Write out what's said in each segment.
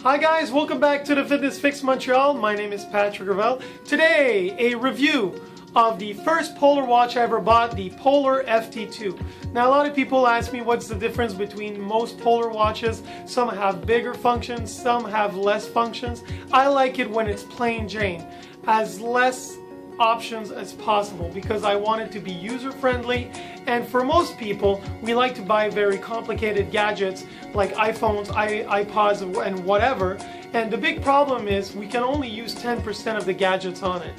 Hi guys, welcome back to the Fitness Fix Montreal. My name is Patrick Gravel. Today, a review of the first Polar watch I ever bought, the Polar FT2. Now a lot of people ask me what's the difference between most Polar watches. Some have bigger functions, some have less functions. I like it when it's plain Jane, as less options as possible, because I want it to be user friendly. And for most people, we like to buy very complicated gadgets like iPhones, iPods, and whatever. And the big problem is we can only use 10% of the gadgets on it.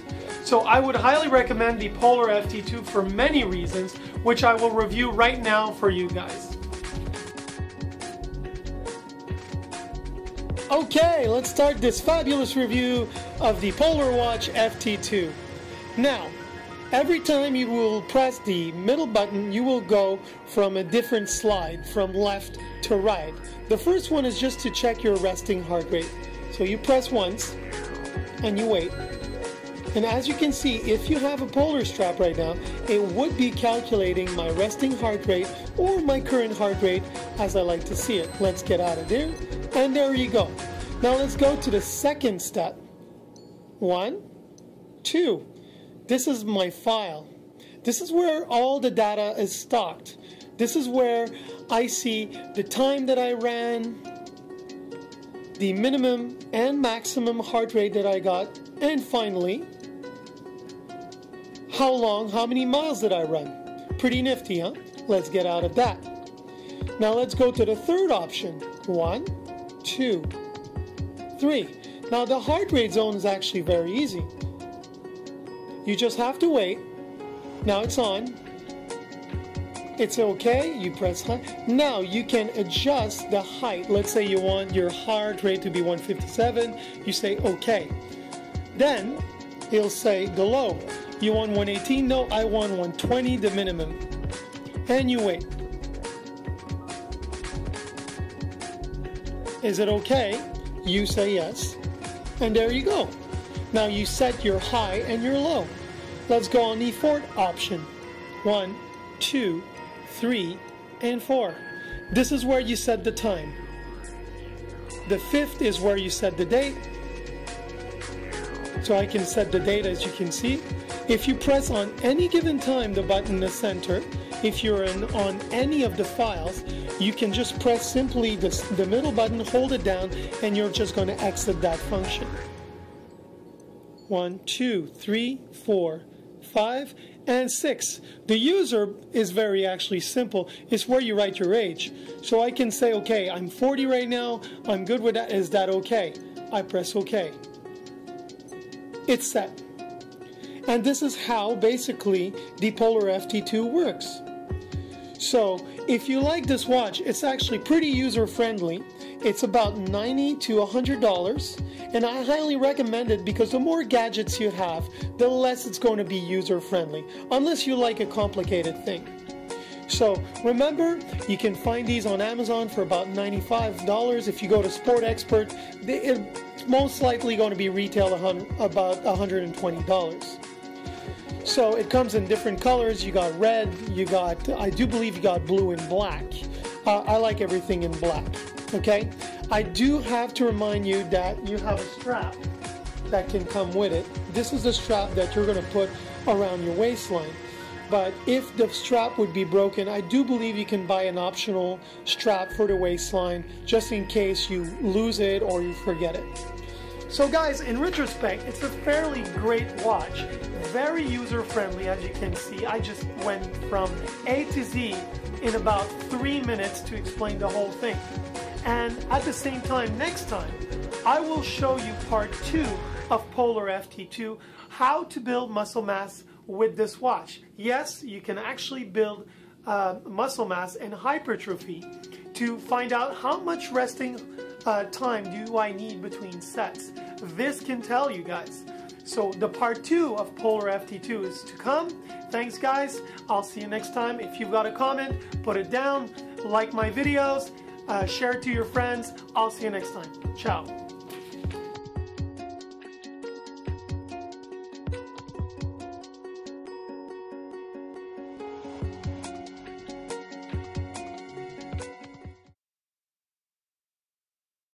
So I would highly recommend the Polar FT2 for many reasons, which I will review right now for you guys. Okay, let's start this fabulous review of the Polar Watch FT2. Now, every time you will press the middle button, you will go from a different slide, from left to right. The first one is just to check your resting heart rate. So you press once and you wait. And as you can see, if you have a Polar strap right now, it would be calculating my resting heart rate or my current heart rate as I like to see it. Let's get out of there. And there you go. Now let's go to the second step. 1, 2. This is my file. This is where all the data is stocked. This is where I see the time that I ran, the minimum and maximum heart rate that I got, and finally, how many miles did I run? Pretty nifty, huh? Let's get out of that. Now let's go to the third option. 1, 2, 3. Now the heart rate zone is actually very easy. You just have to wait. Now it's on. It's okay. You press high. Now you can adjust the height. Let's say you want your heart rate to be 157. You say okay. Then it'll say the low. You want 118? No, I want 120, the minimum. And you wait. Is it okay? You say yes. And there you go. Now you set your high and your low. Let's go on the fourth option. 1, 2, 3, and 4. This is where you set the time. The fifth is where you set the date. So I can set the date, as you can see. If you press on any given time the button in the center, if you're on any of the files, you can just press simply the middle button, hold it down, and you're just going to exit that function. 1, 2, 3, 4, 5, and 6. The user is very actually simple. It's where you write your age. So I can say, okay, I'm 40 right now. I'm good with that. Is that okay? I press okay. It's set. And this is how basically the Polar FT2 works. So if you like this watch, it's actually pretty user friendly. It's about $90 to $100, and I highly recommend it because the more gadgets you have, the less it's going to be user friendly, unless you like a complicated thing. So remember, you can find these on Amazon for about $95. If you go to Sport Expert, it's most likely going to be retail about $120. So it comes in different colors. You got red, I do believe you got blue and black. I like everything in black. Okay, I do have to remind you that you have a strap that can come with it. This is the strap that you're going to put around your waistline. But if the strap would be broken, I do believe you can buy an optional strap for the waistline just in case you lose it or you forget it. So guys, in retrospect, it's a fairly great watch, very user friendly, as you can see. I just went from A to Z in about 3 minutes to explain the whole thing. And at the same time, next time, I will show you part 2 of Polar FT2, how to build muscle mass with this watch. Yes, you can actually build muscle mass and hypertrophy to find out how much resting time do I need between sets. This can tell you guys. So the part 2 of Polar FT2 is to come. Thanks guys. I'll see you next time. If you've got a comment, put it down. Like my videos. Share it to your friends. I'll see you next time. Ciao.